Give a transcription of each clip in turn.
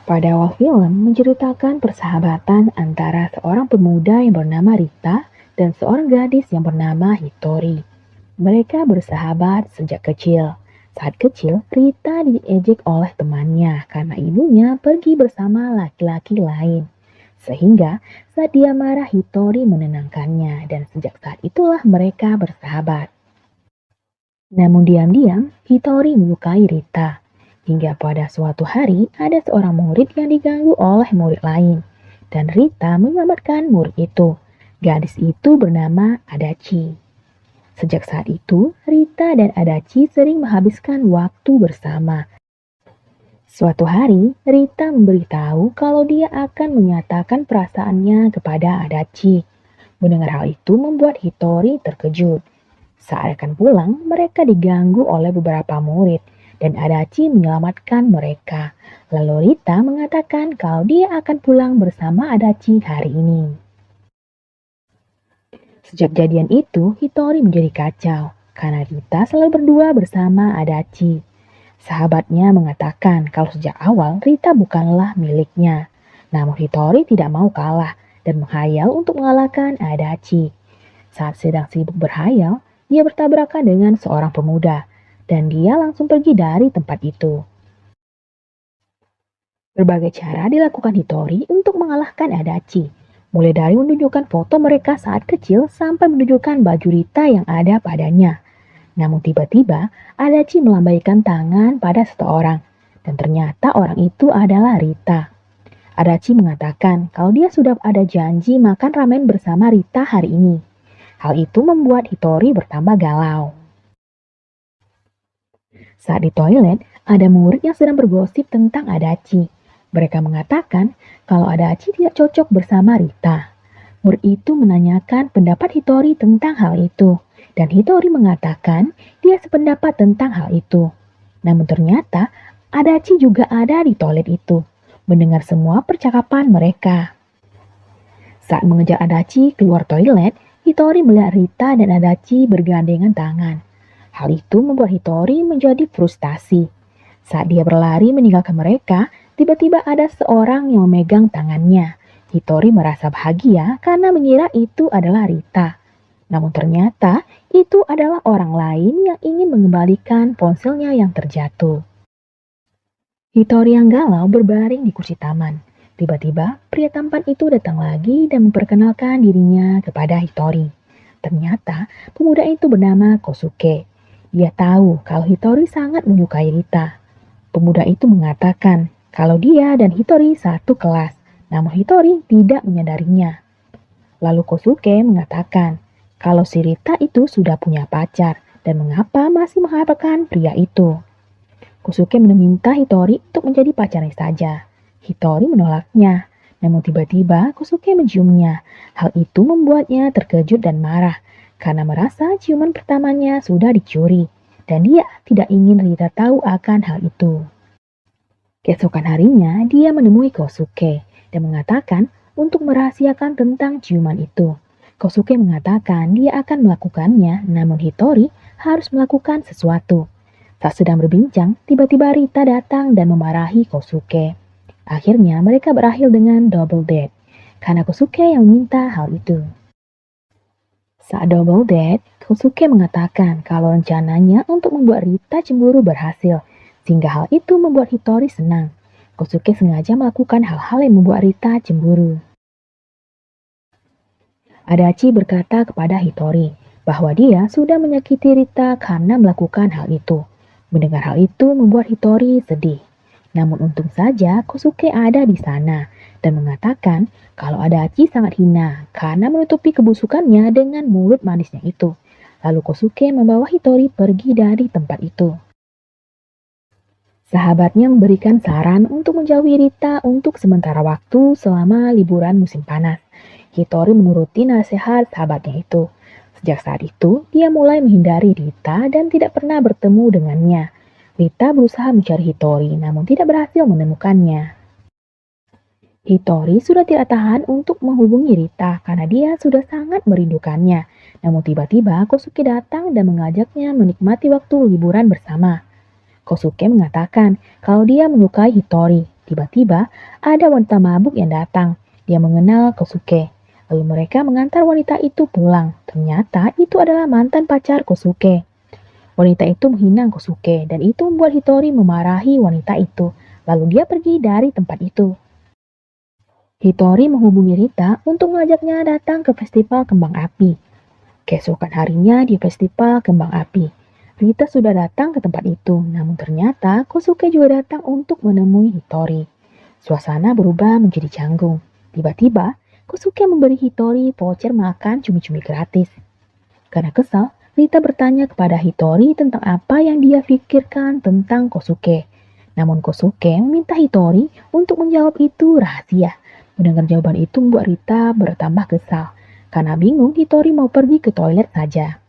Pada awal film menceritakan persahabatan antara seorang pemuda yang bernama Rita dan seorang gadis yang bernama Hitori. Mereka bersahabat sejak kecil. Saat kecil, Rita diejek oleh temannya karena ibunya pergi bersama laki-laki lain. Sehingga saat dia marah, Hitori menenangkannya dan sejak saat itulah mereka bersahabat. Namun diam-diam, Hitori menyukai Rita. Hingga pada suatu hari ada seorang murid yang diganggu oleh murid lain. Dan Rita menyelamatkan murid itu. Gadis itu bernama Adachi. Sejak saat itu, Rita dan Adachi sering menghabiskan waktu bersama. Suatu hari, Rita memberitahu kalau dia akan menyatakan perasaannya kepada Adachi. Mendengar hal itu membuat Hitori terkejut. Saat akan pulang, mereka diganggu oleh beberapa murid dan Adachi menyelamatkan mereka. Lalu Rita mengatakan kalau dia akan pulang bersama Adachi hari ini. Sejak kejadian itu, Hitori menjadi kacau karena Rita selalu berdua bersama Adachi. Sahabatnya mengatakan kalau sejak awal Rita bukanlah miliknya. Namun Hitori tidak mau kalah dan menghayal untuk mengalahkan Adachi. Saat sedang sibuk berhayal, dia bertabrakan dengan seorang pemuda dan dia langsung pergi dari tempat itu. Berbagai cara dilakukan Hitori untuk mengalahkan Adachi, mulai dari menunjukkan foto mereka saat kecil sampai menunjukkan baju Rita yang ada padanya. Namun tiba-tiba Adachi melambaikan tangan pada seseorang dan ternyata orang itu adalah Rita. Adachi mengatakan kalau dia sudah ada janji makan ramen bersama Rita hari ini. Hal itu membuat Hitori bertambah galau. Saat di toilet, ada murid yang sedang bergosip tentang Adachi. Mereka mengatakan kalau Adachi tidak cocok bersama Rita. Murid itu menanyakan pendapat Hitori tentang hal itu. Dan Hitori mengatakan dia sependapat tentang hal itu. Namun ternyata Adachi juga ada di toilet itu, mendengar semua percakapan mereka. Saat mengejar Adachi keluar toilet, Hitori melihat Rita dan Adachi bergandengan tangan. Hal itu membuat Hitori menjadi frustasi. Saat dia berlari meninggalkan mereka, tiba-tiba ada seorang yang memegang tangannya. Hitori merasa bahagia karena mengira itu adalah Rita. Namun ternyata itu adalah orang lain yang ingin mengembalikan ponselnya yang terjatuh. Hitori yang galau berbaring di kursi taman. Tiba-tiba pria tampan itu datang lagi dan memperkenalkan dirinya kepada Hitori. Ternyata pemuda itu bernama Kosuke. Dia tahu kalau Hitori sangat menyukai Rita. Pemuda itu mengatakan kalau dia dan Hitori satu kelas, namun Hitori tidak menyadarinya. Lalu Kosuke mengatakan kalau si Rita itu sudah punya pacar dan mengapa masih mengharapkan pria itu. Kosuke meminta Hitori untuk menjadi pacarnya saja. Hitori menolaknya, namun tiba-tiba Kosuke menciumnya. Hal itu membuatnya terkejut dan marah karena merasa ciuman pertamanya sudah dicuri dan dia tidak ingin Rita tahu akan hal itu. Keesokan harinya dia menemui Kosuke dan mengatakan untuk merahasiakan tentang ciuman itu. Kosuke mengatakan dia akan melakukannya, namun Hitori harus melakukan sesuatu. Saat sedang berbincang, tiba-tiba Rita datang dan memarahi Kosuke. Akhirnya mereka berakhir dengan double date, karena Kosuke yang meminta hal itu. Saat double date, Kosuke mengatakan kalau rencananya untuk membuat Rita cemburu berhasil, sehingga hal itu membuat Hitori senang. Kosuke sengaja melakukan hal-hal yang membuat Rita cemburu. Adachi berkata kepada Hitori bahwa dia sudah menyakiti Rita karena melakukan hal itu. Mendengar hal itu membuat Hitori sedih. Namun untung saja Kosuke ada di sana dan mengatakan kalau Adachi sangat hina karena menutupi kebusukannya dengan mulut manisnya itu. Lalu Kosuke membawa Hitori pergi dari tempat itu. Sahabatnya memberikan saran untuk menjauhi Rita untuk sementara waktu selama liburan musim panas. Hitori menuruti nasihat sahabatnya itu. Sejak saat itu, dia mulai menghindari Rita dan tidak pernah bertemu dengannya. Rita berusaha mencari Hitori, namun tidak berhasil menemukannya. Hitori sudah tidak tahan untuk menghubungi Rita karena dia sudah sangat merindukannya. Namun tiba-tiba Kosuke datang dan mengajaknya menikmati waktu liburan bersama. Kosuke mengatakan kalau dia menyukai Hitori, Tiba-tiba ada wanita mabuk yang datang. Dia mengenal Kosuke. Lalu mereka mengantar wanita itu pulang. Ternyata itu adalah mantan pacar Kosuke. Wanita itu menghina Kosuke dan itu membuat Hitori memarahi wanita itu. Lalu dia pergi dari tempat itu. Hitori menghubungi Rita untuk mengajaknya datang ke festival kembang api. Keesokan harinya di festival kembang api, Rita sudah datang ke tempat itu, namun ternyata Kosuke juga datang untuk menemui Hitori. Suasana berubah menjadi canggung. Tiba-tiba, Kosuke memberi Hitori voucher makan cumi-cumi gratis. Karena kesal, Rita bertanya kepada Hitori tentang apa yang dia pikirkan tentang Kosuke. Namun Kosuke meminta Hitori untuk menjawab itu rahasia. Mendengar jawaban itu membuat Rita bertambah kesal. Karena bingung, Hitori mau pergi ke toilet saja.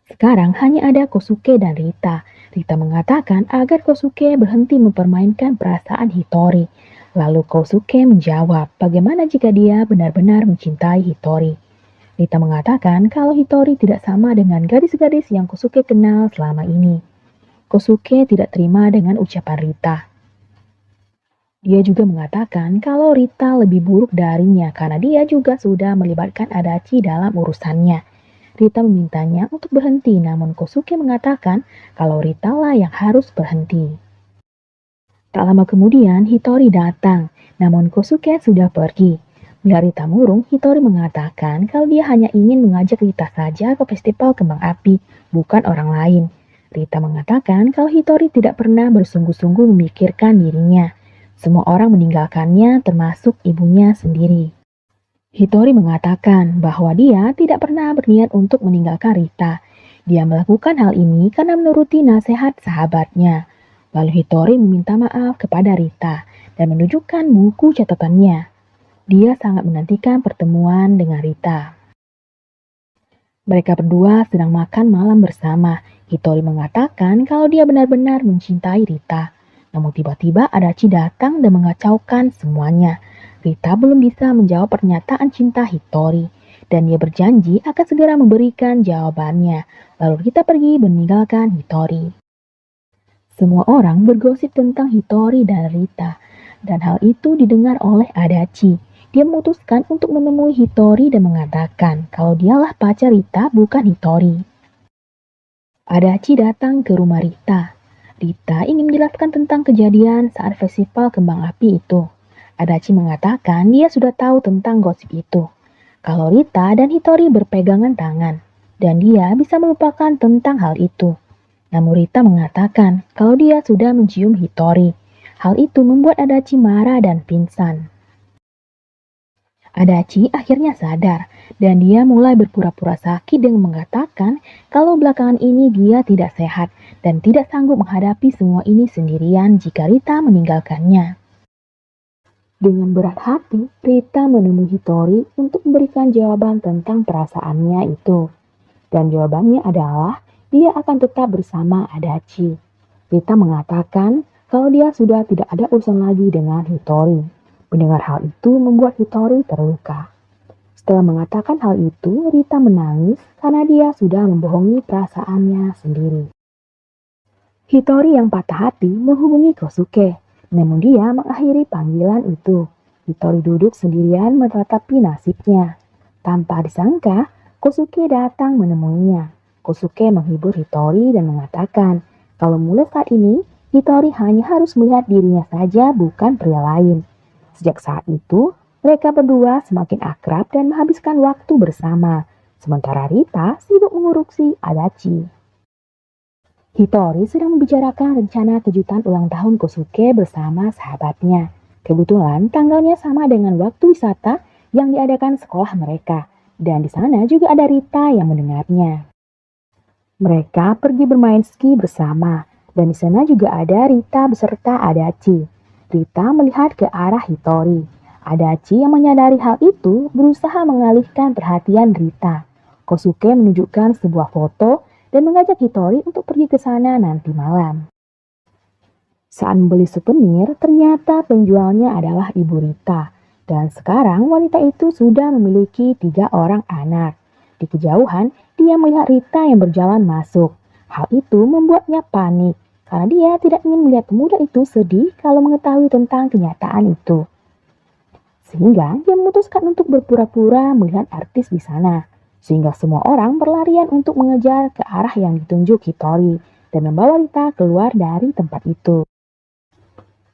Sekarang hanya ada Kosuke dan Rita. Rita mengatakan agar Kosuke berhenti mempermainkan perasaan Hitori. Lalu Kosuke menjawab, bagaimana jika dia benar-benar mencintai Hitori. Rita mengatakan kalau Hitori tidak sama dengan gadis-gadis yang Kosuke kenal selama ini. Kosuke tidak terima dengan ucapan Rita. Dia juga mengatakan kalau Rita lebih buruk darinya karena dia juga sudah melibatkan Adachi dalam urusannya. Rita memintanya untuk berhenti, namun Kosuke mengatakan kalau Rita lah yang harus berhenti. Tak lama kemudian, Hitori datang, namun Kosuke sudah pergi. Melihat Rita murung, Hitori mengatakan kalau dia hanya ingin mengajak Rita saja ke festival kembang api, bukan orang lain. Rita mengatakan kalau Hitori tidak pernah bersungguh-sungguh memikirkan dirinya. Semua orang meninggalkannya termasuk ibunya sendiri. Hitori mengatakan bahwa dia tidak pernah berniat untuk meninggalkan Rita. Dia melakukan hal ini karena menuruti nasihat sahabatnya. Lalu Hitori meminta maaf kepada Rita dan menunjukkan buku catatannya. Dia sangat menantikan pertemuan dengan Rita. Mereka berdua sedang makan malam bersama. Hitori mengatakan kalau dia benar-benar mencintai Rita. Namun tiba-tiba Adachi datang dan mengacaukan semuanya. Rita belum bisa menjawab pernyataan cinta Hitori. Dan dia berjanji akan segera memberikan jawabannya. Lalu Rita pergi meninggalkan Hitori. Semua orang bergosip tentang Hitori dan Rita. Dan hal itu didengar oleh Adachi. Dia memutuskan untuk menemui Hitori dan mengatakan kalau dialah pacar Rita bukan Hitori. Adachi datang ke rumah Rita. Rita ingin menjelaskan tentang kejadian saat festival kembang api itu. Adachi mengatakan dia sudah tahu tentang gosip itu. Kalau Rita dan Hitori berpegangan tangan. Dan dia bisa melupakan tentang hal itu. Namun Rita mengatakan kalau dia sudah mencium Hitori. Hal itu membuat Adachi marah dan pingsan. Adachi akhirnya sadar dan dia mulai berpura-pura sakit dengan mengatakan kalau belakangan ini dia tidak sehat dan tidak sanggup menghadapi semua ini sendirian jika Rita meninggalkannya. Dengan berat hati, Rita menemui Hitori untuk memberikan jawaban tentang perasaannya itu. Dan jawabannya adalah dia akan tetap bersama Adachi. Rita mengatakan kalau dia sudah tidak ada urusan lagi dengan Hitori. Mendengar hal itu membuat Hitori terluka. Setelah mengatakan hal itu, Rita menangis karena dia sudah membohongi perasaannya sendiri. Hitori yang patah hati menghubungi Kosuke, namun dia mengakhiri panggilan itu. Hitori duduk sendirian meratapi nasibnya. Tanpa disangka, Kosuke datang menemuinya. Kosuke menghibur Hitori dan mengatakan kalau mulai saat ini, Hitori hanya harus melihat dirinya saja bukan pria lain. Sejak saat itu, mereka berdua semakin akrab dan menghabiskan waktu bersama, sementara Rita sibuk mengurusi Adachi. Hitori sedang membicarakan rencana kejutan ulang tahun Kosuke bersama sahabatnya. Kebetulan tanggalnya sama dengan waktu wisata yang diadakan sekolah mereka, dan di sana juga ada Rita yang mendengarnya. Mereka pergi bermain ski bersama, dan di sana juga ada Rita beserta Adachi. Rita melihat ke arah Hitori. Adachi yang menyadari hal itu berusaha mengalihkan perhatian Rita. Kosuke menunjukkan sebuah foto dan mengajak Hitori untuk pergi ke sana nanti malam. Saat membeli souvenir, ternyata penjualnya adalah ibu Rita. Dan sekarang wanita itu sudah memiliki 3 orang anak. Di kejauhan, dia melihat Rita yang berjalan masuk. Hal itu membuatnya panik. karena dia tidak ingin melihat pemuda itu sedih kalau mengetahui tentang kenyataan itu. Sehingga dia memutuskan untuk berpura-pura melihat artis di sana, sehingga semua orang berlarian untuk mengejar ke arah yang ditunjuk Hitori dan membawa Rita keluar dari tempat itu.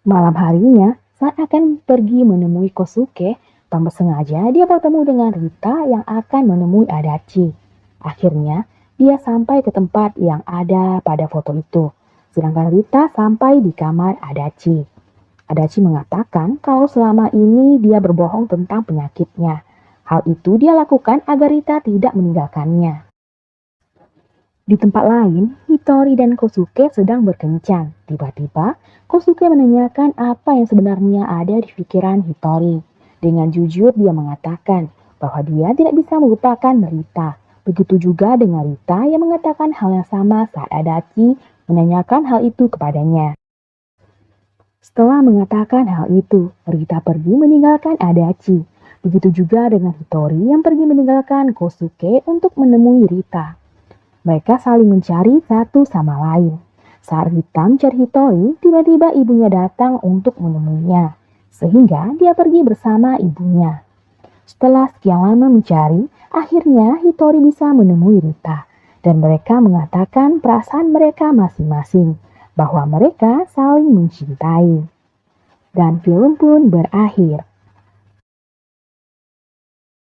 Malam harinya, saat akan pergi menemui Kosuke, tanpa sengaja dia bertemu dengan Rita yang akan menemui Adachi. Akhirnya, dia sampai ke tempat yang ada pada foto itu, sedangkan Rita sampai di kamar Adachi. Adachi mengatakan kalau selama ini dia berbohong tentang penyakitnya. Hal itu dia lakukan agar Rita tidak meninggalkannya. Di tempat lain, Hitori dan Kosuke sedang berkencan. Tiba-tiba, Kosuke menanyakan apa yang sebenarnya ada di pikiran Hitori. Dengan jujur dia mengatakan bahwa dia tidak bisa melupakan Rita. Begitu juga dengan Rita yang mengatakan hal yang sama saat Adachi menanyakan hal itu kepadanya. Setelah mengatakan hal itu, Rita pergi meninggalkan Adachi. Begitu juga dengan Hitori yang pergi meninggalkan Kosuke untuk menemui Rita. Mereka saling mencari satu sama lain. Saat Rita mencari Hitori, tiba-tiba ibunya datang untuk menemuinya. Sehingga dia pergi bersama ibunya. Setelah sekian lama mencari, akhirnya Hitori bisa menemui Rita. Dan mereka mengatakan perasaan mereka masing-masing, bahwa mereka saling mencintai. Dan film pun berakhir.